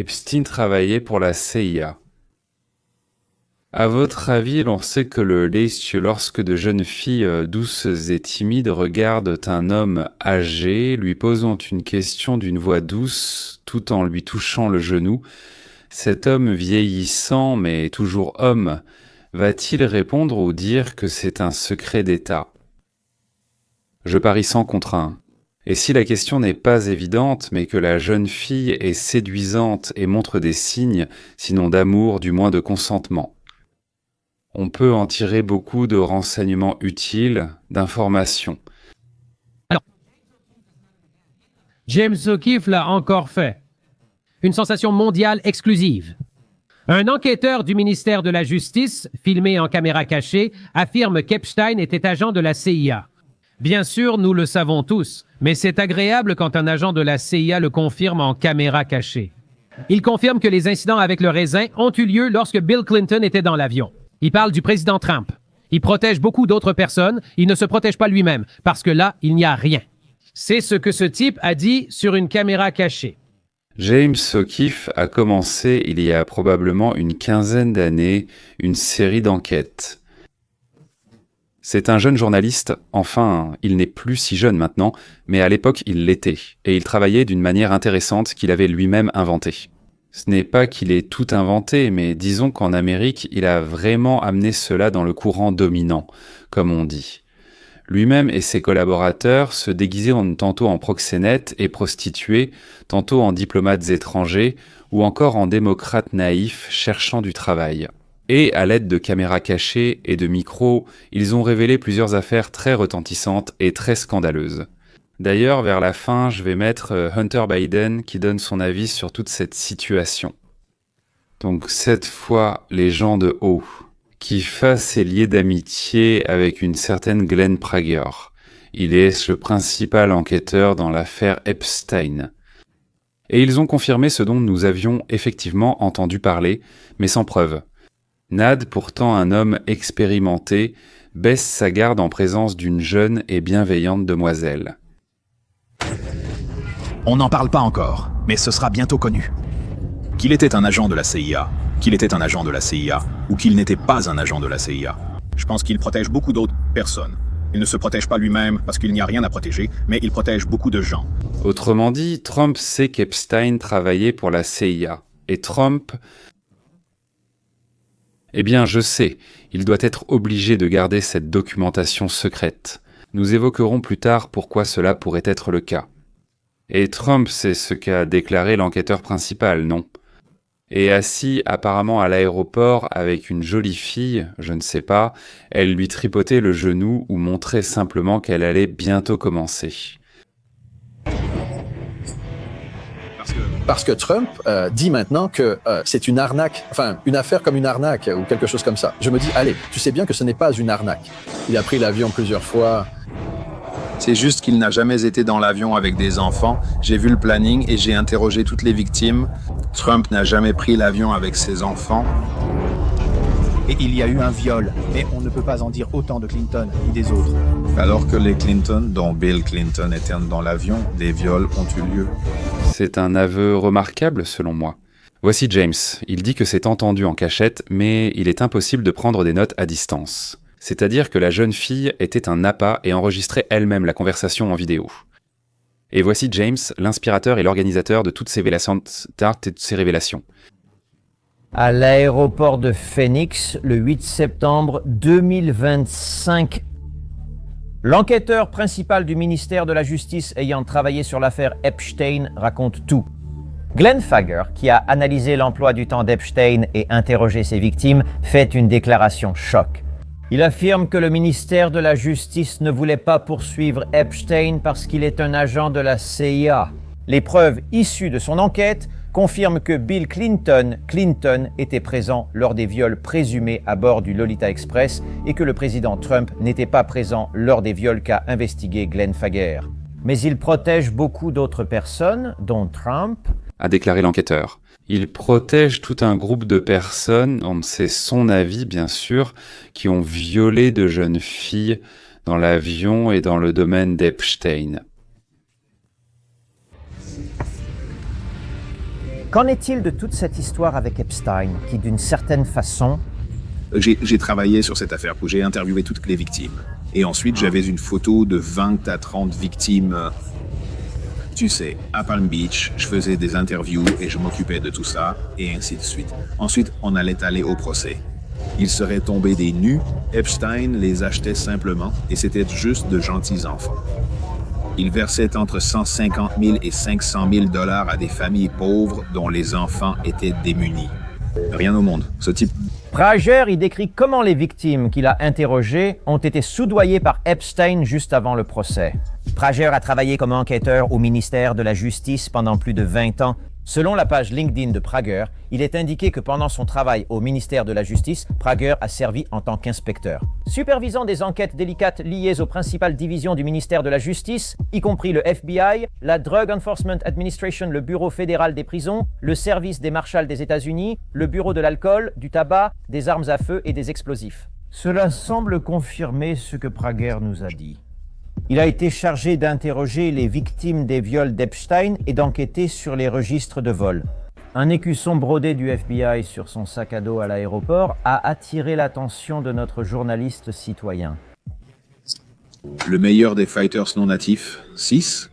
Epstein travaillait pour la CIA. À votre avis, l'on sait que lorsque de jeunes filles douces et timides regardent un homme âgé, lui posant une question d'une voix douce, tout en lui touchant le genou, cet homme vieillissant mais toujours homme, va-t-il répondre ou dire que c'est un secret d'État? Je parie 100 contre 1. Et si la question n'est pas évidente, mais que la jeune fille est séduisante et montre des signes, sinon d'amour, du moins de consentement? On peut en tirer beaucoup de renseignements utiles, d'informations. Alors, James O'Keefe l'a encore fait. Une sensation mondiale exclusive. Un enquêteur du ministère de la Justice, filmé en caméra cachée, affirme qu'Epstein était agent de la CIA. Bien sûr, nous le savons tous, mais c'est agréable quand un agent de la CIA le confirme en caméra cachée. Il confirme que les incidents avec le raisin ont eu lieu lorsque Bill Clinton était dans l'avion. Il parle du président Trump. Il protège beaucoup d'autres personnes. Il ne se protège pas lui-même, parce que là, il n'y a rien. C'est ce que ce type a dit sur une caméra cachée. James O'Keefe a commencé, il y a probablement une quinzaine d'années, une série d'enquêtes. C'est un jeune journaliste, enfin, il n'est plus si jeune maintenant, mais à l'époque il l'était, et il travaillait d'une manière intéressante qu'il avait lui-même inventée. Ce n'est pas qu'il ait tout inventé, mais disons qu'en Amérique, il a vraiment amené cela dans le courant dominant, comme on dit. Lui-même et ses collaborateurs se déguisaient tantôt en proxénètes et prostituées, tantôt en diplomates étrangers, ou encore en démocrates naïfs cherchant du travail. Et, à l'aide de caméras cachées et de micros, ils ont révélé plusieurs affaires très retentissantes et très scandaleuses. D'ailleurs, vers la fin, je vais mettre Hunter Biden qui donne son avis sur toute cette situation. Donc cette fois, les gens de haut. Kiefer est lié d'amitié avec une certaine Glenn Prager. Il est le principal enquêteur dans l'affaire Epstein. Et ils ont confirmé ce dont nous avions effectivement entendu parler, mais sans preuve. Nad, pourtant un homme expérimenté, baisse sa garde en présence d'une jeune et bienveillante demoiselle. On n'en parle pas encore, mais ce sera bientôt connu. Qu'il était un agent de la CIA, qu'il était un agent de la CIA, ou qu'il n'était pas un agent de la CIA. Je pense qu'il protège beaucoup d'autres personnes. Il ne se protège pas lui-même parce qu'il n'y a rien à protéger, mais il protège beaucoup de gens. Autrement dit, Trump sait qu'Epstein travaillait pour la CIA. Et Trump... Eh bien, je sais, il doit être obligé de garder cette documentation secrète. Nous évoquerons plus tard pourquoi cela pourrait être le cas. Et Trump, c'est ce qu'a déclaré l'enquêteur principal, non? Et assis apparemment à l'aéroport avec une jolie fille, je ne sais pas, elle lui tripotait le genou ou montrait simplement qu'elle allait bientôt commencer. Parce que Trump dit maintenant que c'est une arnaque, enfin une affaire comme une arnaque ou quelque chose comme ça. Je me dis, allez, tu sais bien que ce n'est pas une arnaque. Il a pris l'avion plusieurs fois. C'est juste qu'il n'a jamais été dans l'avion avec des enfants. J'ai vu le planning et j'ai interrogé toutes les victimes. Trump n'a jamais pris l'avion avec ses enfants. Et il y a eu un viol, mais on ne peut pas en dire autant de Clinton ni des autres. Alors que les Clinton, dont Bill Clinton était dans l'avion, des viols ont eu lieu. C'est un aveu remarquable selon moi. Voici James, il dit que c'est entendu en cachette, mais il est impossible de prendre des notes à distance. C'est-à-dire que la jeune fille était un appât et enregistrait elle-même la conversation en vidéo. Et voici James, l'inspirateur et l'organisateur de toutes ces révélations. À l'aéroport de Phoenix, le 8 septembre 2025. L'enquêteur principal du ministère de la Justice ayant travaillé sur l'affaire Epstein raconte tout. Glenn Fager, qui a analysé l'emploi du temps d'Epstein et interrogé ses victimes, fait une déclaration choc. Il affirme que le ministère de la Justice ne voulait pas poursuivre Epstein parce qu'il est un agent de la CIA. Les preuves issues de son enquête confirment que Bill Clinton était présent lors des viols présumés à bord du Lolita Express et que le président Trump n'était pas présent lors des viols qu'a investigué Glenn Fager. Mais il protège beaucoup d'autres personnes, dont Trump, a déclaré l'enquêteur. Il protège tout un groupe de personnes, c'est son avis bien sûr, qui ont violé de jeunes filles dans l'avion et dans le domaine d'Epstein. Qu'en est-il de toute cette histoire avec Epstein, qui d'une certaine façon... J'ai travaillé sur cette affaire, j'ai interviewé toutes les victimes. Et ensuite, j'avais une photo de 20 à 30 victimes. Tu sais, à Palm Beach, je faisais des interviews et je m'occupais de tout ça, et ainsi de suite. Ensuite, on allait aller au procès. Ils seraient tombés des nues, Epstein les achetait simplement, et c'était juste de gentils enfants. Il versait entre 150 000 et 500 000 dollars à des familles pauvres dont les enfants étaient démunis. Rien au monde. Ce type... Prager y décrit comment les victimes qu'il a interrogées ont été soudoyées par Epstein juste avant le procès. Prager a travaillé comme enquêteur au ministère de la Justice pendant plus de 20 ans. Selon la page LinkedIn de Prager, il est indiqué que pendant son travail au ministère de la Justice, Prager a servi en tant qu'inspecteur. Supervisant des enquêtes délicates liées aux principales divisions du ministère de la Justice, y compris le FBI, la Drug Enforcement Administration, le Bureau fédéral des prisons, le Service des marshals des États-Unis, le Bureau de l'alcool, du tabac, des armes à feu et des explosifs. Cela semble confirmer ce que Prager nous a dit. Il a été chargé d'interroger les victimes des viols d'Epstein et d'enquêter sur les registres de vol. Un écusson brodé du FBI sur son sac à dos à l'aéroport a attiré l'attention de notre journaliste citoyen. Le meilleur des fighters non natifs, 6.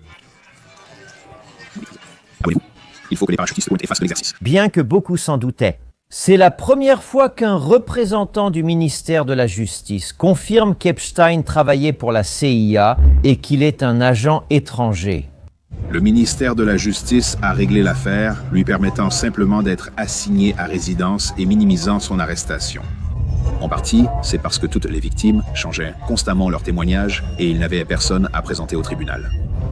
Abonnez-vous. Il faut que les parachutistes fassent l'exercice. Bien que beaucoup s'en doutaient, c'est la première fois qu'un représentant du ministère de la Justice confirme qu'Epstein travaillait pour la CIA et qu'il est un agent étranger. Le ministère de la Justice a réglé l'affaire, lui permettant simplement d'être assigné à résidence et minimisant son arrestation. En partie, c'est parce que toutes les victimes changeaient constamment leur témoignage et ils n'avaient personne à présenter au tribunal.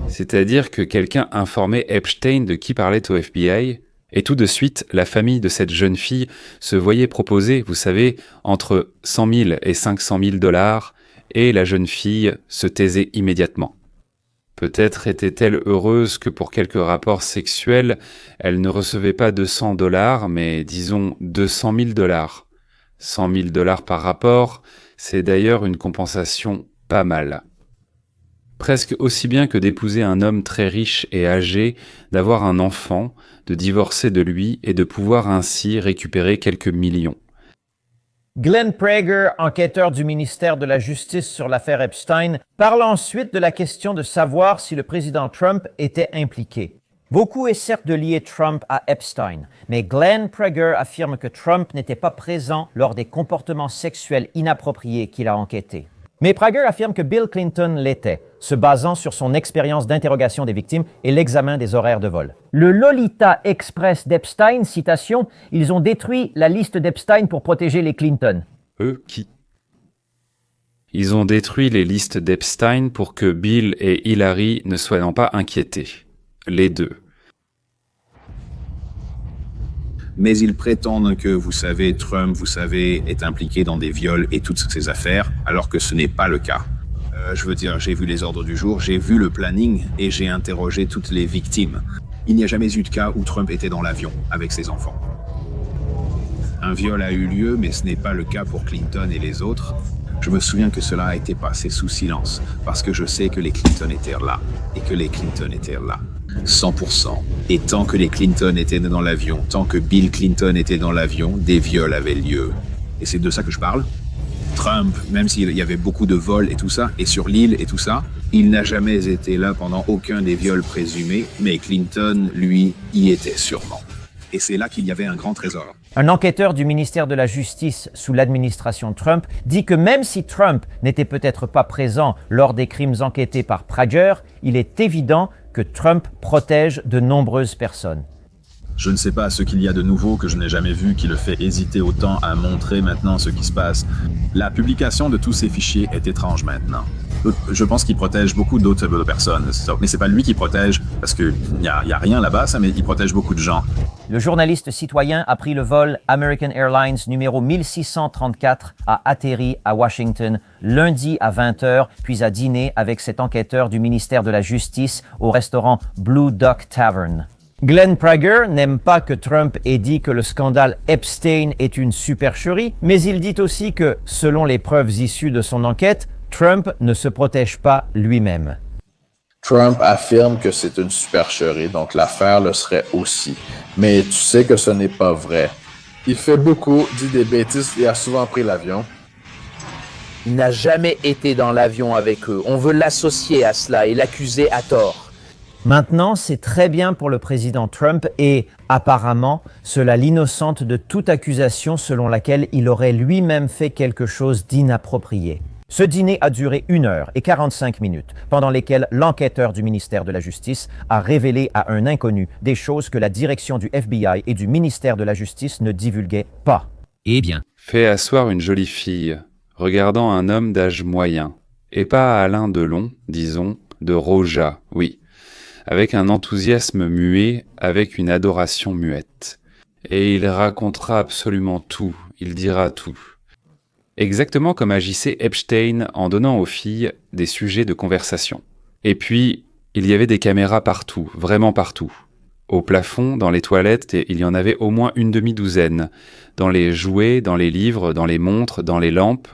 C'est-à-dire que quelqu'un informait Epstein de qui parlait au FBI, et tout de suite, la famille de cette jeune fille se voyait proposer, vous savez, entre 100 000 et 500 000 dollars, et la jeune fille se taisait immédiatement. Peut-être était-elle heureuse que pour quelques rapports sexuels, elle ne recevait pas 200 dollars, mais disons 200 000 dollars. 100 000 dollars par rapport, c'est d'ailleurs une compensation pas mal. Presque aussi bien que d'épouser un homme très riche et âgé, d'avoir un enfant, de divorcer de lui et de pouvoir ainsi récupérer quelques millions. Glenn Prager, enquêteur du ministère de la Justice sur l'affaire Epstein, parle ensuite de la question de savoir si le président Trump était impliqué. Beaucoup essaient de lier Trump à Epstein, mais Glenn Prager affirme que Trump n'était pas présent lors des comportements sexuels inappropriés qu'il a enquêtés. Mais Prager affirme que Bill Clinton l'était, se basant sur son expérience d'interrogation des victimes et l'examen des horaires de vol. Le Lolita Express d'Epstein, citation, « Ils ont détruit la liste d'Epstein pour protéger les Clinton ». Eux, qui? Ils ont détruit les listes d'Epstein pour que Bill et Hillary ne soient pas inquiétés. Les deux. Mais ils prétendent que, vous savez, Trump, est impliqué dans des viols et toutes ces affaires, alors que ce n'est pas le cas. Je veux dire, j'ai vu les ordres du jour, j'ai vu le planning et j'ai interrogé toutes les victimes. Il n'y a jamais eu de cas où Trump était dans l'avion avec ses enfants. Un viol a eu lieu, mais ce n'est pas le cas pour Clinton et les autres. Je me souviens que cela a été passé sous silence, parce que je sais que les Clinton étaient là, et que les Clinton étaient là. 100%. Et tant que les Clinton étaient dans l'avion, tant que Bill Clinton était dans l'avion, des viols avaient lieu. Et c'est de ça que je parle. Trump, même s'il y avait beaucoup de vols et tout ça, et sur l'île et tout ça, il n'a jamais été là pendant aucun des viols présumés, mais Clinton, lui, y était sûrement. Et c'est là qu'il y avait un grand trésor. Un enquêteur du ministère de la Justice sous l'administration Trump dit que même si Trump n'était peut-être pas présent lors des crimes enquêtés par Prager, il est évident que Trump protège de nombreuses personnes. Je ne sais pas ce qu'il y a de nouveau que je n'ai jamais vu qui le fait hésiter autant à montrer maintenant ce qui se passe. La publication de tous ces fichiers est étrange maintenant. Je pense qu'il protège beaucoup d'autres personnes. Mais c'est pas lui qui protège, parce qu'il n'y a rien là-bas, mais il protège beaucoup de gens. Le journaliste citoyen a pris le vol American Airlines numéro 1634, a atterri à Washington lundi à 20h, puis a dîné avec cet enquêteur du ministère de la Justice au restaurant Blue Duck Tavern. Glenn Prager n'aime pas que Trump ait dit que le scandale Epstein est une supercherie, mais il dit aussi que, selon les preuves issues de son enquête, Trump ne se protège pas lui-même. Trump affirme que c'est une supercherie, donc l'affaire le serait aussi. Mais tu sais que ce n'est pas vrai. Il fait beaucoup, dit des bêtises et a souvent pris l'avion. Il n'a jamais été dans l'avion avec eux. On veut l'associer à cela et l'accuser à tort. Maintenant, c'est très bien pour le président Trump et, apparemment, cela l'innocente de toute accusation selon laquelle il aurait lui-même fait quelque chose d'inapproprié. Ce dîner a duré 1h45, pendant lesquelles l'enquêteur du ministère de la Justice a révélé à un inconnu des choses que la direction du FBI et du ministère de la Justice ne divulguaient pas. Eh bien. Fait asseoir une jolie fille, regardant un homme d'âge moyen, et pas Alain Delon, disons, de Roja, oui, avec un enthousiasme muet, avec une adoration muette. Et il racontera absolument tout, il dira tout. Exactement comme agissait Epstein en donnant aux filles des sujets de conversation. Et puis, il y avait des caméras partout, vraiment partout. Au plafond, dans les toilettes, il y en avait au moins une demi-douzaine. Dans les jouets, dans les livres, dans les montres, dans les lampes.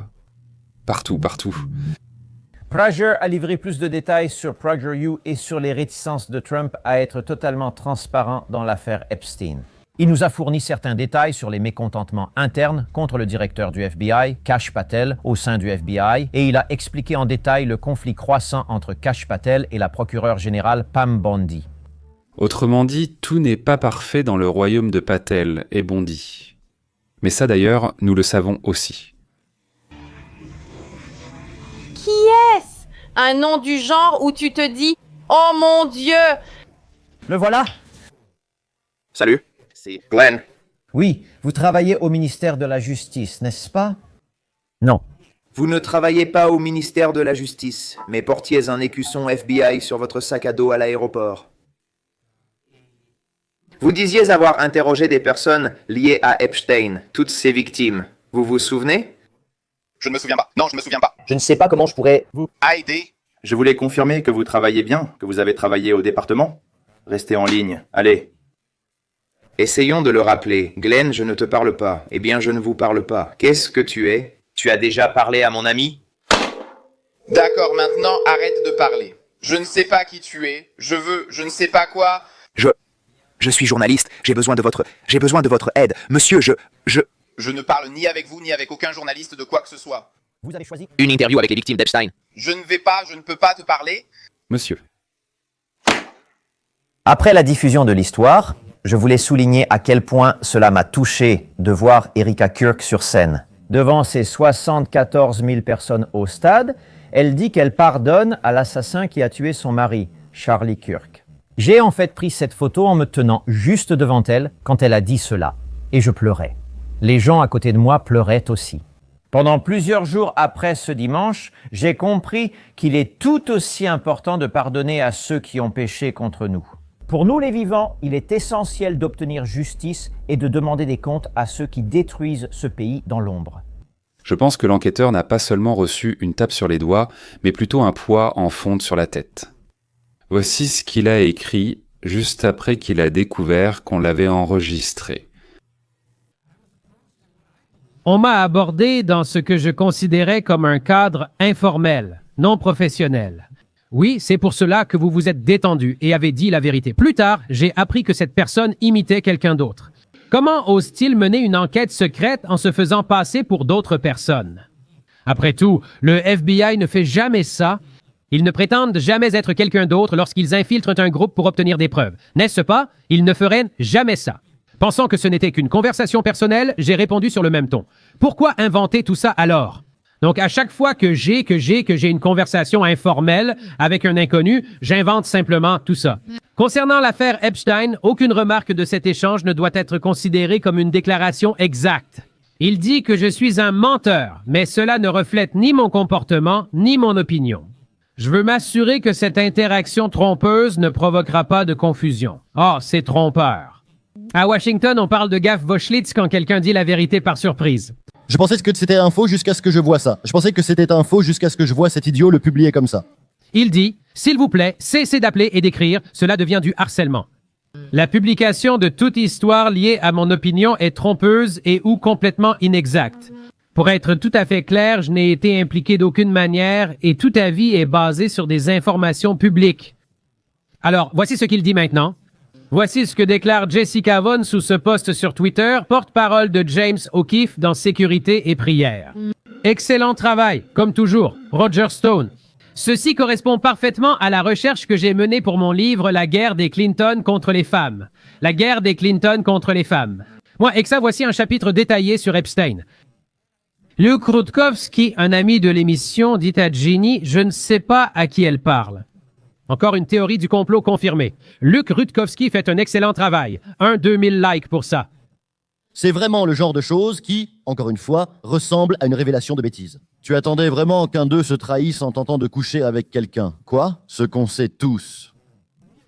Partout, partout. Prager a livré plus de détails sur PragerU et sur les réticences de Trump à être totalement transparent dans l'affaire Epstein. Il nous a fourni certains détails sur les mécontentements internes contre le directeur du FBI, Kash Patel, au sein du FBI, et il a expliqué en détail le conflit croissant entre Kash Patel et la procureure générale Pam Bondi. Autrement dit, tout n'est pas parfait dans le royaume de Patel et Bondi. Mais ça d'ailleurs, nous le savons aussi. Qui est-ce? Un nom du genre où tu te dis « Oh mon Dieu !» Le voilà! Salut, c'est Glenn. Oui, vous travaillez au ministère de la Justice, n'est-ce pas? Non. Vous ne travaillez pas au ministère de la Justice, mais portiez un écusson FBI sur votre sac à dos à l'aéroport. Vous disiez avoir interrogé des personnes liées à Epstein, toutes ces victimes. Vous vous souvenez? Je ne me souviens pas. Non, je ne me souviens pas. Je ne sais pas comment je pourrais vous aider. Je voulais confirmer que vous travaillez bien, que vous avez travaillé au département. Restez en ligne, allez. Essayons de le rappeler. Glenn, je ne te parle pas. Eh bien, je ne vous parle pas. Qu'est-ce que tu es? Tu as déjà parlé à mon ami? D'accord, maintenant, arrête de parler. Je ne sais pas qui tu es. Je ne sais pas quoi. Je suis journaliste. J'ai besoin de votre aide. Monsieur, Je ne parle ni avec vous, ni avec aucun journaliste de quoi que ce soit. Vous avez choisi une interview avec les victimes d'Epstein. Je ne peux pas te parler. Monsieur. Après la diffusion de l'histoire, je voulais souligner à quel point cela m'a touché de voir Erika Kirk sur scène. Devant ces 74 000 personnes au stade, elle dit qu'elle pardonne à l'assassin qui a tué son mari, Charlie Kirk. J'ai en fait pris cette photo en me tenant juste devant elle quand elle a dit cela, et je pleurais. Les gens à côté de moi pleuraient aussi. Pendant plusieurs jours après ce dimanche, j'ai compris qu'il est tout aussi important de pardonner à ceux qui ont péché contre nous. Pour nous les vivants, il est essentiel d'obtenir justice et de demander des comptes à ceux qui détruisent ce pays dans l'ombre. Je pense que l'enquêteur n'a pas seulement reçu une tape sur les doigts, mais plutôt un poids en fonte sur la tête. Voici ce qu'il a écrit juste après qu'il a découvert qu'on l'avait enregistré. On m'a abordé dans ce que je considérais comme un cadre informel, non professionnel. Oui, c'est pour cela que vous vous êtes détendu et avez dit la vérité. Plus tard, j'ai appris que cette personne imitait quelqu'un d'autre. Comment ose-t-il mener une enquête secrète en se faisant passer pour d'autres personnes? Après tout, le FBI ne fait jamais ça. Ils ne prétendent jamais être quelqu'un d'autre lorsqu'ils infiltrent un groupe pour obtenir des preuves. N'est-ce pas? Ils ne feraient jamais ça. Pensant que ce n'était qu'une conversation personnelle, j'ai répondu sur le même ton. Pourquoi inventer tout ça alors? Donc, à chaque fois que j'ai une conversation informelle avec un inconnu, j'invente simplement tout ça. Concernant l'affaire Epstein, aucune remarque de cet échange ne doit être considérée comme une déclaration exacte. Il dit que je suis un menteur, mais cela ne reflète ni mon comportement, ni mon opinion. Je veux m'assurer que cette interaction trompeuse ne provoquera pas de confusion. Oh, c'est trompeur. À Washington, on parle de gaffe Voschlitz quand quelqu'un dit la vérité par surprise. Je pensais que c'était un faux jusqu'à ce que je vois ça. Je pensais que c'était un faux jusqu'à ce que je vois cet idiot le publier comme ça. Il dit « S'il vous plaît, cessez d'appeler et d'écrire, cela devient du harcèlement. » La publication de toute histoire liée à mon opinion est trompeuse et ou complètement inexacte. Pour être tout à fait clair, je n'ai été impliqué d'aucune manière et tout avis est basé sur des informations publiques. Alors, voici ce qu'il dit maintenant. Voici ce que déclare Jessica Vaughn sous ce post sur Twitter, porte-parole de James O'Keefe dans Sécurité et prière. Excellent travail, comme toujours, Roger Stone. Ceci correspond parfaitement à la recherche que j'ai menée pour mon livre La guerre des Clinton contre les femmes. La guerre des Clinton contre les femmes. Moi, et que ça, voici un chapitre détaillé sur Epstein. Luke Rudkowski, un ami de l'émission, dit à Ginny « Je ne sais pas à qui elle parle ». Encore une théorie du complot confirmée. Luke Rudkowski fait un excellent travail. 2000 likes pour ça. C'est vraiment le genre de choses qui, encore une fois, ressemble à une révélation de bêtises. Tu attendais vraiment qu'un d'eux se trahisse en tentant de coucher avec quelqu'un. Quoi? Ce qu'on sait tous.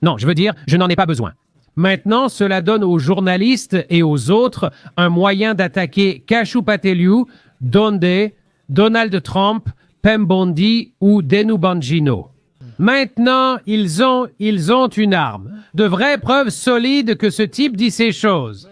Non, je veux dire, je n'en ai pas besoin. Maintenant, cela donne aux journalistes et aux autres un moyen d'attaquer Kashu Pateliu, Donde, Donald Trump, Pam Bondi ou Denu Bongino. Maintenant, ils ont une arme. De vraies preuves solides que ce type dit ces choses.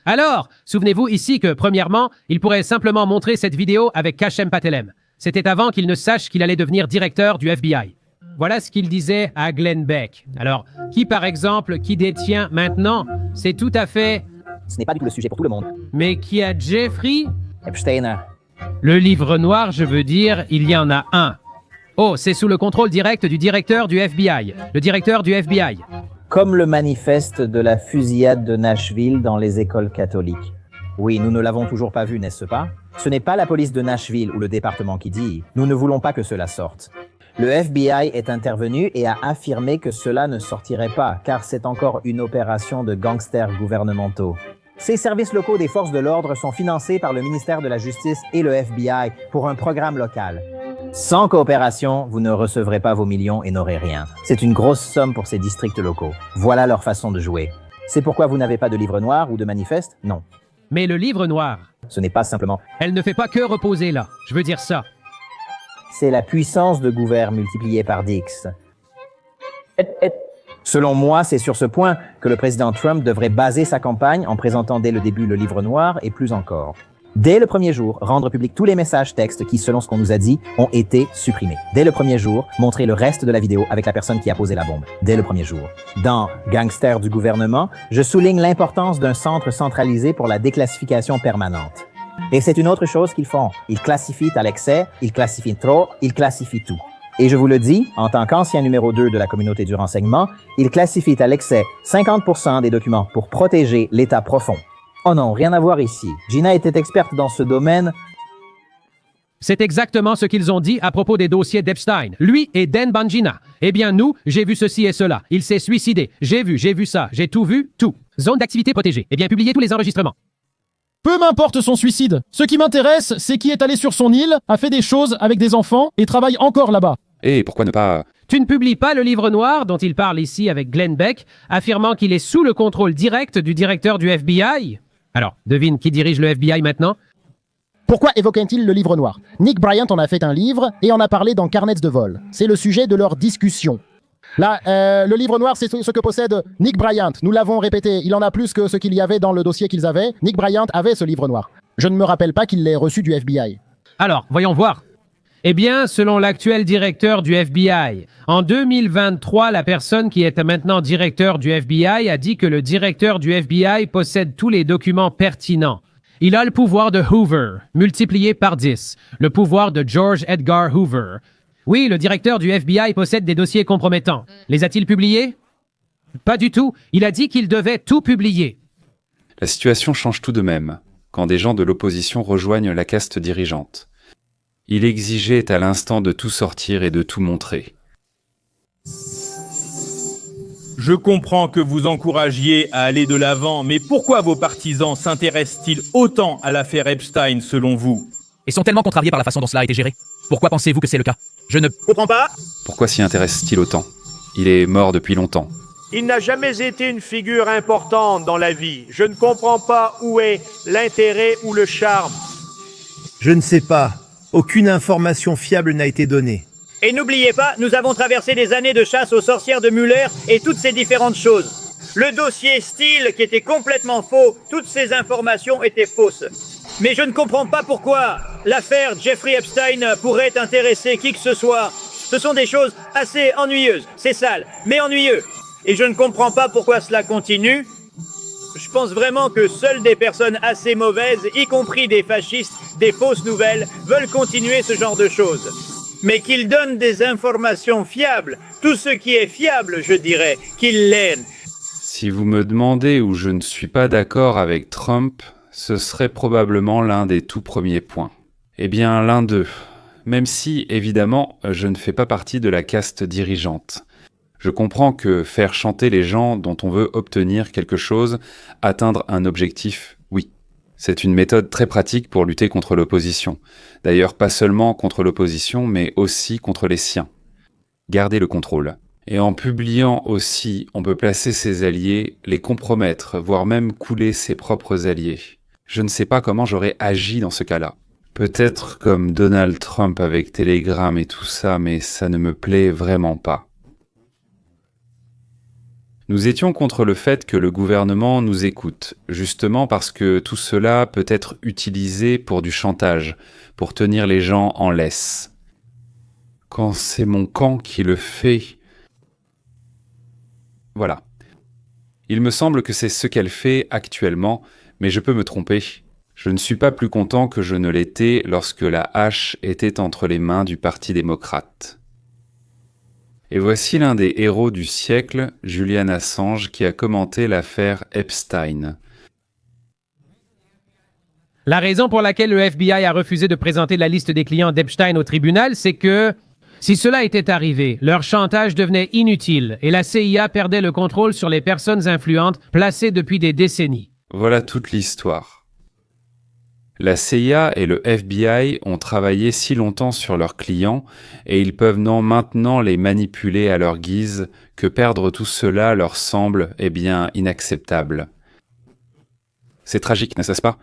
Alors, souvenez-vous ici que, premièrement, il pourrait simplement montrer cette vidéo avec Kashem Patelem. C'était avant qu'il ne sache qu'il allait devenir directeur du FBI. Voilà ce qu'il disait à Glenn Beck. Alors, qui par exemple, qui détient maintenant, c'est tout à fait... Ce n'est pas du tout le sujet pour tout le monde. Mais qui a Jeffrey? Epstein. Le livre noir, je veux dire, il y en a un. Oh, c'est sous le contrôle direct du directeur du FBI. Le directeur du FBI. Comme le manifeste de la fusillade de Nashville dans les écoles catholiques. Oui, nous ne l'avons toujours pas vu, n'est-ce pas? Ce n'est pas la police de Nashville ou le département qui dit « Nous ne voulons pas que cela sorte ». Le FBI est intervenu et a affirmé que cela ne sortirait pas, car c'est encore une opération de gangsters gouvernementaux. Ces services locaux des forces de l'ordre sont financés par le ministère de la Justice et le FBI pour un programme local. Sans coopération, vous ne recevrez pas vos millions et n'aurez rien. C'est une grosse somme pour ces districts locaux. Voilà leur façon de jouer. C'est pourquoi vous n'avez pas de livre noir ou de manifeste? Non. Mais le livre noir... Ce n'est pas simplement... Elle ne fait pas que reposer là. Je veux dire ça. C'est la puissance de gouvernement multipliée par 10. Selon moi, c'est sur ce point que le président Trump devrait baser sa campagne en présentant dès le début le livre noir et plus encore. Dès le premier jour, rendre public tous les messages textes qui, selon ce qu'on nous a dit, ont été supprimés. Dès le premier jour, montrer le reste de la vidéo avec la personne qui a posé la bombe. Dès le premier jour. Dans Gangsters du gouvernement, je souligne l'importance d'un centre centralisé pour la déclassification permanente. Et c'est une autre chose qu'ils font. Ils classifient à l'excès, ils classifient trop, ils classifient tout. Et je vous le dis, en tant qu'ancien numéro 2 de la communauté du renseignement, ils classifient à l'excès 50% des documents pour protéger l'état profond. Oh non, rien à voir ici. Gina était experte dans ce domaine. C'est exactement ce qu'ils ont dit à propos des dossiers d'Epstein. Lui et Dan Bongino. Eh bien, nous, j'ai vu ceci et cela. Il s'est suicidé. J'ai vu ça. J'ai tout vu, tout. Zone d'activité protégée. Eh bien, publiez tous les enregistrements. Peu m'importe son suicide. Ce qui m'intéresse, c'est qui est allé sur son île, a fait des choses avec des enfants et travaille encore là-bas. Et pourquoi ne pas... Tu ne publies pas le livre noir dont il parle ici avec Glenn Beck, affirmant qu'il est sous le contrôle direct du directeur du FBI? Alors, devine qui dirige le FBI maintenant? Pourquoi évoquait-il le livre noir? Nick Bryant en a fait un livre et en a parlé dans Carnets de vol. C'est le sujet de leur discussion. Là, le livre noir, c'est ce que possède Nick Bryant. Nous l'avons répété, il en a plus que ce qu'il y avait dans le dossier qu'ils avaient. Nick Bryant avait ce livre noir. Je ne me rappelle pas qu'il l'ait reçu du FBI. Alors, voyons voir. Eh bien, selon l'actuel directeur du FBI, en 2023, la personne qui est maintenant directeur du FBI a dit que le directeur du FBI possède tous les documents pertinents. Il a le pouvoir de Hoover, multiplié par 10, le pouvoir de George Edgar Hoover. Oui, le directeur du FBI possède des dossiers compromettants. Les a-t-il publiés? Pas du tout. Il a dit qu'il devait tout publier. La situation change tout de même, quand des gens de l'opposition rejoignent la caste dirigeante. Il exigeait à l'instant de tout sortir et de tout montrer. Je comprends que vous encouragiez à aller de l'avant, mais pourquoi vos partisans s'intéressent-ils autant à l'affaire Epstein selon vous? Et sont tellement contrariés par la façon dont cela a été géré. Pourquoi pensez-vous que c'est le cas? Je ne comprends pas. Pourquoi s'y intéresse-t-il autant? Il est mort depuis longtemps. Il n'a jamais été une figure importante dans la vie. Je ne comprends pas où est l'intérêt ou le charme. Je ne sais pas. Aucune information fiable n'a été donnée. Et n'oubliez pas, nous avons traversé des années de chasse aux sorcières de Mueller et toutes ces différentes choses. Le dossier Steele qui était complètement faux, toutes ces informations étaient fausses. Mais je ne comprends pas pourquoi l'affaire Jeffrey Epstein pourrait intéresser qui que ce soit. Ce sont des choses assez ennuyeuses. C'est sale, mais ennuyeux. Et je ne comprends pas pourquoi cela continue. Je pense vraiment que seules des personnes assez mauvaises, y compris des fascistes, des fausses nouvelles, veulent continuer ce genre de choses. Mais qu'ils donnent des informations fiables, tout ce qui est fiable, je dirais, qu'ils l'aident. Si vous me demandez où je ne suis pas d'accord avec Trump, ce serait probablement l'un des tout premiers points. Eh bien, l'un d'eux. Même si, évidemment, je ne fais pas partie de la caste dirigeante. Je comprends que faire chanter les gens dont on veut obtenir quelque chose, atteindre un objectif, oui. C'est une méthode très pratique pour lutter contre l'opposition. D'ailleurs, pas seulement contre l'opposition, mais aussi contre les siens. Garder le contrôle. Et en publiant aussi, on peut placer ses alliés, les compromettre, voire même couler ses propres alliés. Je ne sais pas comment j'aurais agi dans ce cas-là. Peut-être comme Donald Trump avec Telegram et tout ça, mais ça ne me plaît vraiment pas. Nous étions contre le fait que le gouvernement nous écoute, justement parce que tout cela peut être utilisé pour du chantage, pour tenir les gens en laisse. Quand c'est mon camp qui le fait... Voilà. Il me semble que c'est ce qu'elle fait actuellement, mais je peux me tromper. Je ne suis pas plus content que je ne l'étais lorsque la hache était entre les mains du Parti démocrate. Et voici l'un des héros du siècle, Julian Assange, qui a commenté l'affaire Epstein. La raison pour laquelle le FBI a refusé de présenter la liste des clients d'Epstein au tribunal, c'est que, si cela était arrivé, leur chantage devenait inutile et la CIA perdait le contrôle sur les personnes influentes placées depuis des décennies. Voilà toute l'histoire. La CIA et le FBI ont travaillé si longtemps sur leurs clients et ils peuvent maintenant les manipuler à leur guise que perdre tout cela leur semble, inacceptable. C'est tragique, n'est-ce pas ?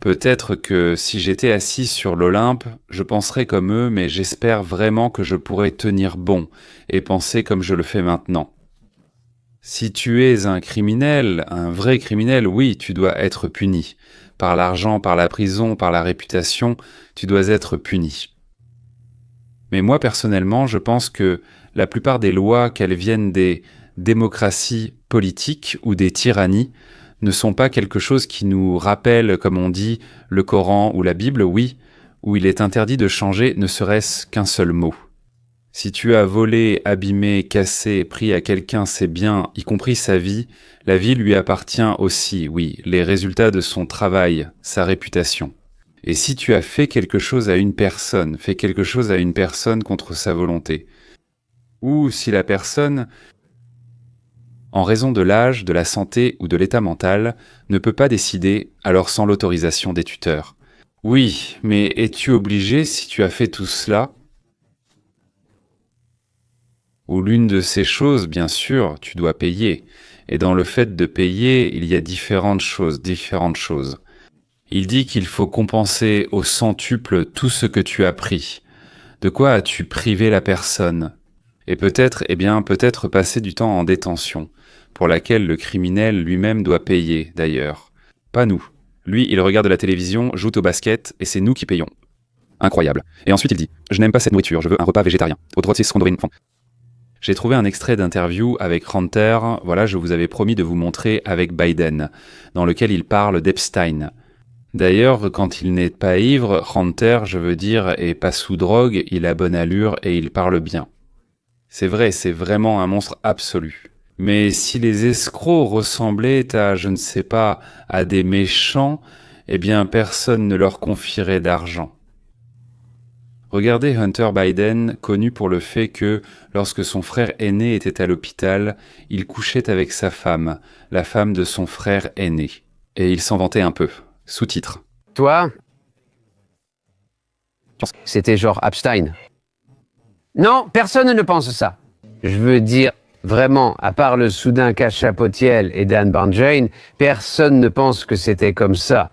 Peut-être que si j'étais assis sur l'Olympe, je penserais comme eux, mais j'espère vraiment que je pourrais tenir bon et penser comme je le fais maintenant. Si tu es un criminel, un vrai criminel, oui, tu dois être puni. Par l'argent, par la prison, par la réputation, tu dois être puni. Mais moi, personnellement, je pense que la plupart des lois, qu'elles viennent des démocraties politiques ou des tyrannies, ne sont pas quelque chose qui nous rappelle, comme on dit, le Coran ou la Bible, oui, où il est interdit de changer ne serait-ce qu'un seul mot. Si tu as volé, abîmé, cassé, pris à quelqu'un ses biens, y compris sa vie, la vie lui appartient aussi, oui, les résultats de son travail, sa réputation. Et si tu as fait quelque chose à une personne contre sa volonté, ou si la personne, en raison de l'âge, de la santé ou de l'état mental, ne peut pas décider, alors sans l'autorisation des tuteurs. Oui, mais es-tu obligé, si tu as fait tout cela, ou l'une de ces choses, bien sûr, tu dois payer. Et dans le fait de payer, il y a différentes choses. Il dit qu'il faut compenser au centuple tout ce que tu as pris. De quoi as-tu privé la personne ? Et peut-être passer du temps en détention, pour laquelle le criminel lui-même doit payer, d'ailleurs. Pas nous. Lui, il regarde la télévision, joue au basket, et c'est nous qui payons. Incroyable. Et ensuite il dit « Je n'aime pas cette nourriture, je veux un repas végétarien. » J'ai trouvé un extrait d'interview avec Hunter, voilà, je vous avais promis de vous montrer avec Biden, dans lequel il parle d'Epstein. D'ailleurs, quand il n'est pas ivre, Hunter, je veux dire, est pas sous drogue, il a bonne allure et il parle bien. C'est vrai, c'est vraiment un monstre absolu. Mais si les escrocs ressemblaient à, je ne sais pas, à des méchants, eh bien personne ne leur confierait d'argent. Regardez Hunter Biden, connu pour le fait que, lorsque son frère aîné était à l'hôpital, il couchait avec sa femme, la femme de son frère aîné. Et il s'en vantait un peu. Sous-titre. Toi, c'était genre Epstein. Non, personne ne pense ça. Je veux dire, vraiment, à part le soudain Cachapotiel et Dan Barnjane, personne ne pense que c'était comme ça.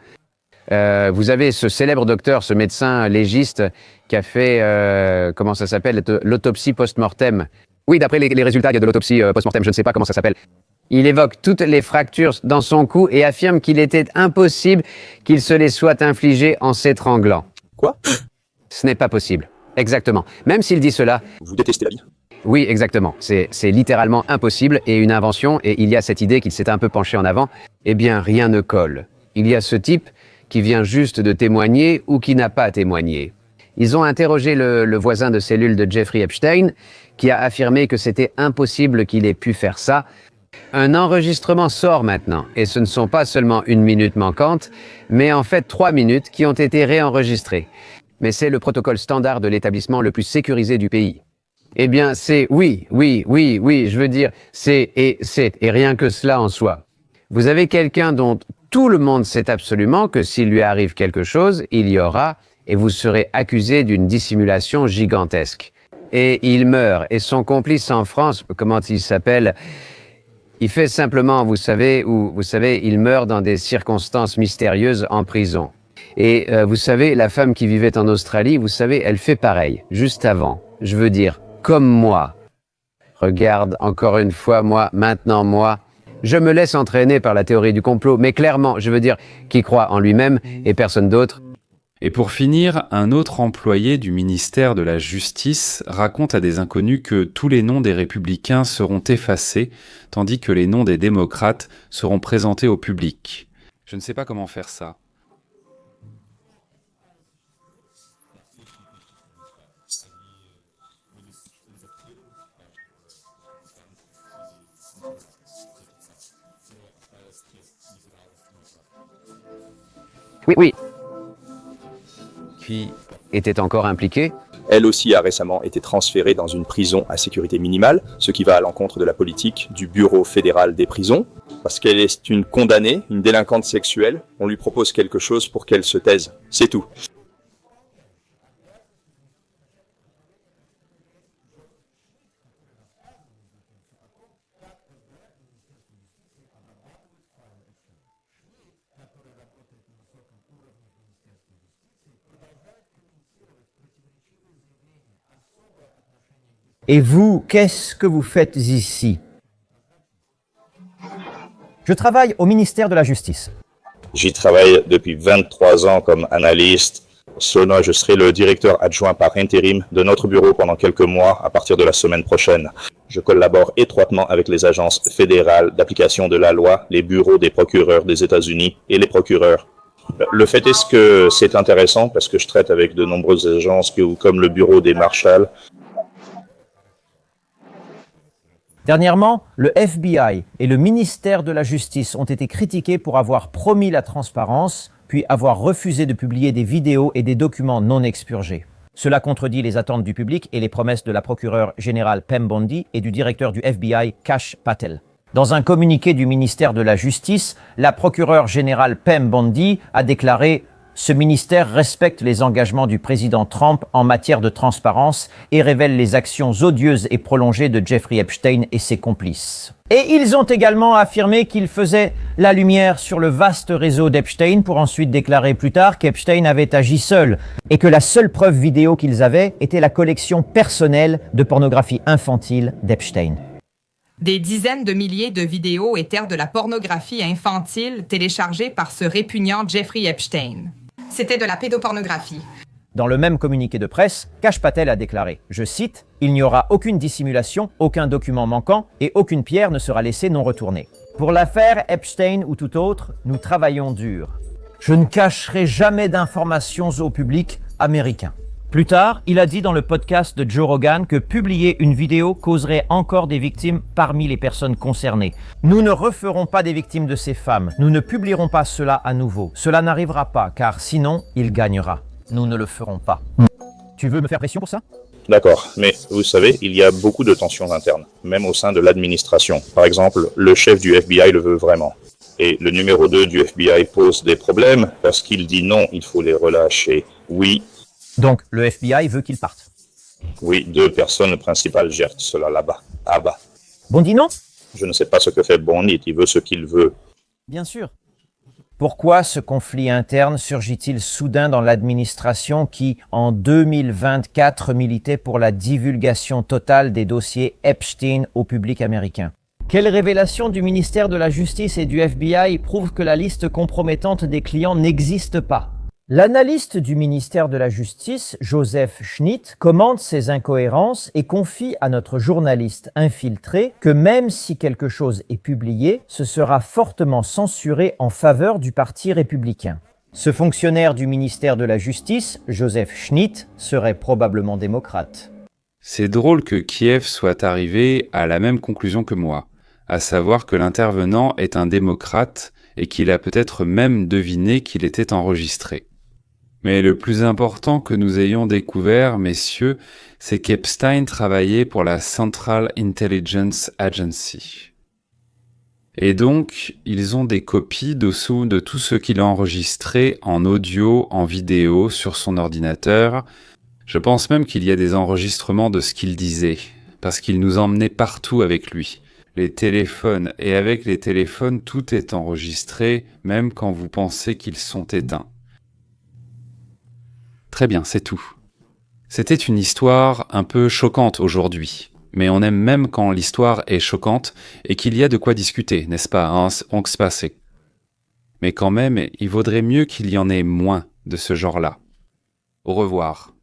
Vous avez ce célèbre docteur, ce médecin légiste qui a fait, comment ça s'appelle, l'autopsie post-mortem. Oui, d'après les résultats de l'autopsie post-mortem, je ne sais pas comment ça s'appelle. Il évoque toutes les fractures dans son cou et affirme qu'il était impossible qu'il se les soit infligées en s'étranglant. Quoi ? Ce n'est pas possible. Exactement. Même s'il dit cela... Vous détestez la vie? Oui, exactement. C'est littéralement impossible et une invention, et il y a cette idée qu'il s'est un peu penché en avant. Eh bien, rien ne colle. Il y a ce type qui vient juste de témoigner ou qui n'a pas témoigné. Ils ont interrogé le voisin de cellule de Jeffrey Epstein, qui a affirmé que c'était impossible qu'il ait pu faire ça. Un enregistrement sort maintenant, et ce ne sont pas seulement 1 minute manquante, mais en fait 3 minutes qui ont été réenregistrées. Mais c'est le protocole standard de l'établissement le plus sécurisé du pays. Eh bien, c'est oui, je veux dire, et rien que cela en soi. Vous avez quelqu'un dont tout le monde sait absolument que s'il lui arrive quelque chose, il y aura, et vous serez accusé d'une dissimulation gigantesque. Et il meurt, et son complice en France, comment il s'appelle? Il fait simplement, vous savez, il meurt dans des circonstances mystérieuses en prison. Et vous savez, la femme qui vivait en Australie, vous savez, elle fait pareil, juste avant. Je veux dire, comme moi. Regarde, encore une fois, maintenant moi, je me laisse entraîner par la théorie du complot, mais clairement, je veux dire, qui croit en lui-même et personne d'autre. Et pour finir, un autre employé du ministère de la Justice raconte à des inconnus que tous les noms des républicains seront effacés, tandis que les noms des démocrates seront présentés au public. Je ne sais pas comment faire ça. Oui. Qui était encore impliquée? Elle aussi a récemment été transférée dans une prison à sécurité minimale, ce qui va à l'encontre de la politique du Bureau fédéral des prisons. Parce qu'elle est une condamnée, une délinquante sexuelle, on lui propose quelque chose pour qu'elle se taise. C'est tout. Et vous, qu'est-ce que vous faites ici? Je travaille au ministère de la Justice. J'y travaille depuis 23 ans comme analyste. Selon, je serai le directeur adjoint par intérim de notre bureau pendant quelques mois à partir de la semaine prochaine. Je collabore étroitement avec les agences fédérales d'application de la loi, les bureaux des procureurs des États-Unis et les procureurs. Le fait est que c'est intéressant parce que je traite avec de nombreuses agences comme le bureau des marshals. Dernièrement, le FBI et le ministère de la Justice ont été critiqués pour avoir promis la transparence, puis avoir refusé de publier des vidéos et des documents non expurgés. Cela contredit les attentes du public et les promesses de la procureure générale Pam Bondi et du directeur du FBI, Kash Patel. Dans un communiqué du ministère de la Justice, la procureure générale Pam Bondi a déclaré « Ce ministère respecte les engagements du président Trump en matière de transparence et révèle les actions odieuses et prolongées de Jeffrey Epstein et ses complices. » Et ils ont également affirmé qu'ils faisaient la lumière sur le vaste réseau d'Epstein pour ensuite déclarer plus tard qu'Epstein avait agi seul et que la seule preuve vidéo qu'ils avaient était la collection personnelle de pornographie infantile d'Epstein. Des dizaines de milliers de vidéos étaient de la pornographie infantile téléchargée par ce répugnant Jeffrey Epstein. C'était de la pédopornographie. Dans le même communiqué de presse, Kash Patel a déclaré, je cite, « Il n'y aura aucune dissimulation, aucun document manquant et aucune pierre ne sera laissée non retournée. Pour l'affaire Epstein ou tout autre, nous travaillons dur. Je ne cacherai jamais d'informations au public américain. » Plus tard, il a dit dans le podcast de Joe Rogan que publier une vidéo causerait encore des victimes parmi les personnes concernées. Nous ne referons pas des victimes de ces femmes. Nous ne publierons pas cela à nouveau. Cela n'arrivera pas, car sinon, il gagnera. Nous ne le ferons pas. Tu veux me faire pression pour ça? D'accord, mais vous savez, il y a beaucoup de tensions internes, même au sein de l'administration. Par exemple, le chef du FBI le veut vraiment. Et le numéro 2 du FBI pose des problèmes parce qu'il dit non, il faut les relâcher. Oui. Donc, le FBI veut qu'ils partent. Oui, 2 personnes principales gèrent cela là-bas. Ah bah. Bondi non? Je ne sais pas ce que fait Bondi, il veut ce qu'il veut. Bien sûr. Pourquoi ce conflit interne surgit-il soudain dans l'administration qui, en 2024, militait pour la divulgation totale des dossiers Epstein au public américain? Quelle révélation du ministère de la Justice et du FBI prouve que la liste compromettante des clients n'existe pas? L'analyste du ministère de la Justice, Joseph Schnitt, commente ces incohérences et confie à notre journaliste infiltré que même si quelque chose est publié, ce sera fortement censuré en faveur du Parti républicain. Ce fonctionnaire du ministère de la Justice, Joseph Schnitt, serait probablement démocrate. C'est drôle que Kiev soit arrivé à la même conclusion que moi, à savoir que l'intervenant est un démocrate et qu'il a peut-être même deviné qu'il était enregistré. Mais le plus important que nous ayons découvert, messieurs, c'est qu'Epstein travaillait pour la Central Intelligence Agency. Et donc, ils ont des copies dessous de tout ce qu'il a enregistré en audio, en vidéo, sur son ordinateur. Je pense même qu'il y a des enregistrements de ce qu'il disait, parce qu'il nous emmenait partout avec lui. Les téléphones, et avec les téléphones, tout est enregistré, même quand vous pensez qu'ils sont éteints. Très bien, c'est tout. C'était une histoire un peu choquante aujourd'hui, mais on aime même quand l'histoire est choquante et qu'il y a de quoi discuter, n'est-ce pas, hein, on se passe. Mais quand même, il vaudrait mieux qu'il y en ait moins de ce genre-là. Au revoir.